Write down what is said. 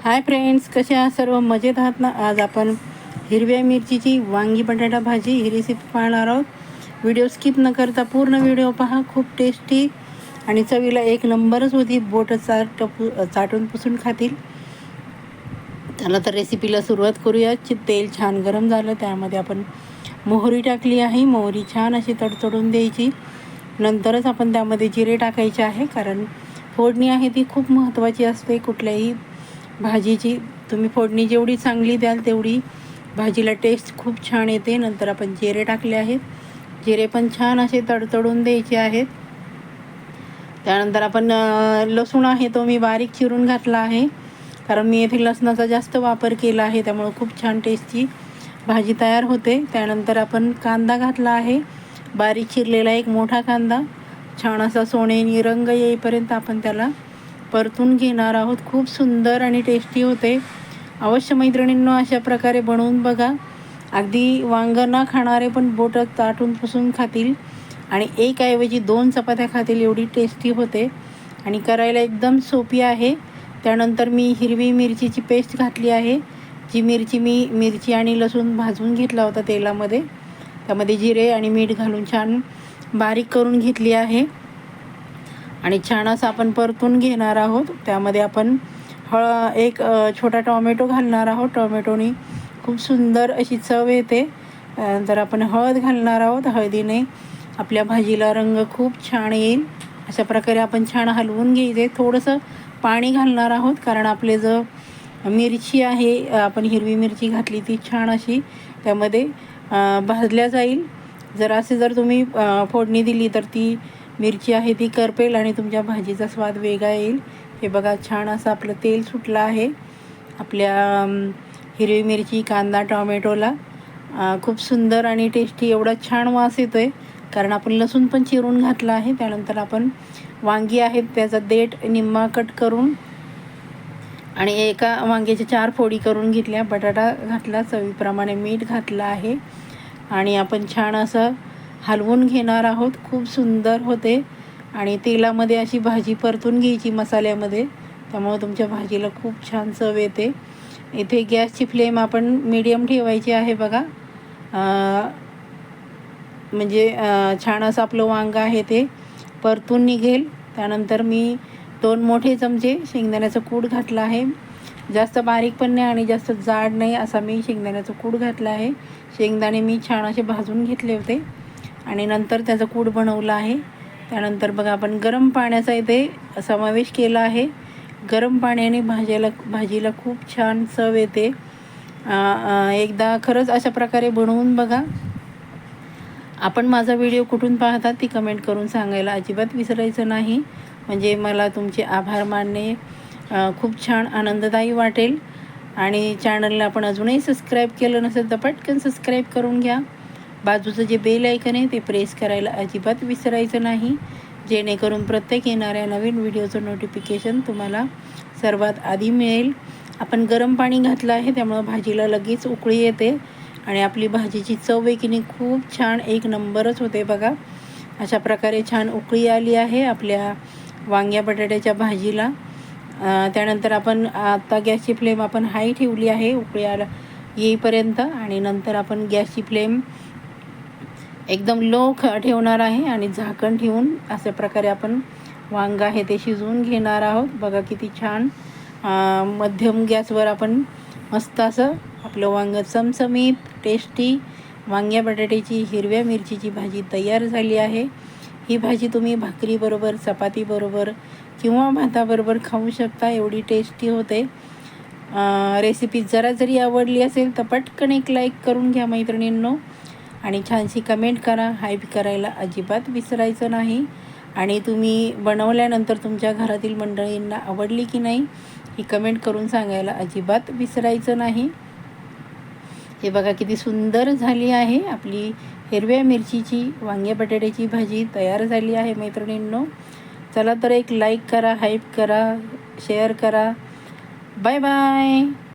Hi friends, कसे आहात सर्व? मजेत आहात ना? आज आपण हिरव्या मिरचीची वांगी बटाटा भाजी ही रेसिपी पाहणार आहोत. व्हिडिओ स्किप न करता पूर्ण व्हिडिओ पहा. खूप टेस्टी आणि चवीला एक नंबरच होती. बोटं चाटून पुसून खातील. चला तर रेसिपीला सुरुवात करूया. तेल छान गरम झालं, त्यामध्ये आपण मोहरी टाकली आहे. मोहरी छान अशी तडतडून द्यायची. नंतरच आपण त्यामध्ये जिरे टाकायचे आहे, कारण फोडणी आहे ती खूप महत्त्वाची असते कुठल्याही भाजीची. तुम्ही फोडणी जेवढी चांगली द्याल तेवढी भाजीला टेस्ट खूप छान येते. नंतर आपण जिरे टाकले आहेत. जिरे पण छान असे तडतडून द्यायचे आहेत. त्यानंतर आपण लसूण आहे तो मी बारीक चिरून घातला आहे, कारण मी येथे लसणाचा जास्त वापर केला आहे, त्यामुळे खूप छान टेस्टची भाजी तयार होते. त्यानंतर आपण कांदा घातला आहे, बारीक चिरलेला एक मोठा कांदा. छान असा सोनेरी रंग येईपर्यंत आपण त्याला परतून घेणार आहोत. खूप सुंदर आणि टेस्टी होते. अवश्य मैत्रिणींनो अशा प्रकारे बनवून बघा. अगदी वांगं न खाणारे पण बोटं चाटून पुसून खातील आणि एक ऐवजी 2 चपात्या खातील, एवढी टेस्टी होते आणि करायला एकदम सोपी आहे. त्यानंतर मी हिरवी मिरचीची पेस्ट घातली आहे. जी मिरची आणि लसूण भाजून घेतला होता तेलामध्ये. त्यामध्ये जिरे आणि मीठ घालून छान बारीक करून घेतली आहे आणि छान असं आपण परतून घेणार आहोत. त्यामध्ये आपण एक छोटा टॉमॅटो घालणार आहोत. टॉमॅटोनी खूप सुंदर अशी चव येते. तर आपण हळद घालणार आहोत. हळदीने आपल्या भाजीला रंग खूप छान येईल. अशा प्रकारे आपण छान हलवून घ्यायचे. थोडंसं पाणी घालणार आहोत, कारण आपले जो मिरची आहे, आपण हिरवी मिरची घातली ती छान अशी त्यामध्ये भाजल्या जाईल. जर तुम्ही फोडणी दिली तर ती मिरची आहे ती करपेल आणि तुमच्या भाजीचा स्वाद वेगळा येईल. हे बघा, छान असं आपलं तेल सुटलं आहे आपल्या हिरवी मिरची, कांदा, टॉमॅटोला. खूप सुंदर आणि टेस्टी एवढा छान वास येतो आहे, कारण आपण लसूण पण चिरून घातला आहे. त्यानंतर आपण वांगी आहेत त्याचा देठ निम्मा कट करून आणि एका वांग्याच्या 4 फोडी करून घेतल्या. बटाटा घातला, चवीप्रमाणे मीठ घातलं आहे आणि आपण छान असं हलवून घेणार आहोत. खूप सुंदर होते आणि तेलामध्ये अशी भाजी परतून घ्यायची मसाल्यामध्ये, त्यामुळे तुमच्या भाजीला खूप छान चव येते. इथे गॅसची फ्लेम आपण मीडियम ठेवायची आहे बघा. म्हणजे छान असं आपलं वांगं आहे ते परतून निघेल. त्यानंतर मी 2 मोठे चमचे शेंगदाण्याचं कूट घातला आहे. जास्त बारीक पण नाही आणि जास्त जाड नाही असा मी शेंगदाण्याचं कूट घातला आहे. शेंगदाणे मी छान असे भाजून घेतले होते आणि नंतर त्याचा कूट बनवला आहे. त्यानंतर बघा आपण गरम पाण्याचा इथे समावेश केला आहे. गरम पाण्याने भाजीला खूप छान चव येते. एकदा खरंच अशा प्रकारे बनवून बघा. आपण माझा व्हिडिओ कुठून पाहतात ती कमेंट करून सांगायला अजिबात विसरायचं नाही, म्हणजे मला तुमचे आभार मानणे खूप छान आनंददायी वाटेल. आणि चॅनलला आपण अजूनही सबस्क्राईब केलं नसेल तर पटकन सबस्क्राईब करून घ्या. बाजूचं जे बेल आयकन आहे ते प्रेस करायला अजिबात विसरायचं नाही, जेणेकरून प्रत्येक येणाऱ्या नवीन व्हिडिओचं नोटिफिकेशन तुम्हाला सर्वात आधी मिळेल. आपण गरम पाणी घातलं आहे, त्यामुळं भाजीला लगेच उकळी येते आणि आपली भाजीची चव आहे की नाही खूप छान एक नंबरच होते बघा. अशा प्रकारे छान उकळी आली आहे आपल्या वांग्या बटाट्याच्या भाजीला. त्यानंतर आपण आता गॅसची फ्लेम आपण हाय ठेवली आहे उकळी येईपर्यंत, आणि नंतर आपण गॅसची फ्लेम एकदम लो ठेवणार आहे आणि झाकण ठेवून अशा प्रकारे आपण वांग आहे ते शिजवून घेणार आहोत. बघा किती छान मध्यम गॅसवर आपण मस्त असं आपलं वांग चमचमीत टेस्टी वांग्या बटाट्याची हिरव्या मिरचीची भाजी तयार झाली आहे. ही भाजी तुम्ही भाकरीबरोबर, चपातीबरोबर किंवा भाताबरोबर खाऊ शकता, एवढी टेस्टी होते. रेसिपी जरी आवडली असेल तर पटकन एक लाईक करून घ्या मैत्रिणींनो, आणि छानशी कमेंट करा. हाईप करायला अजिबात विसरायचं नाही. आणि तुम्ही बनवल्यानंतर तुमच्या घरातील मंडळींना आवडली की नाही ही कमेंट करून सांगायला अजिबात विसरायचं नाही. हे बघा किती सुंदर झाली आहे आपली हिरव्या मिरचीची वांग्या बटाट्याची भाजी तयार झाली आहे मैत्रिणींनो. चला तर एक लाईक करा, हाईप करा, शेअर करा. Bye bye.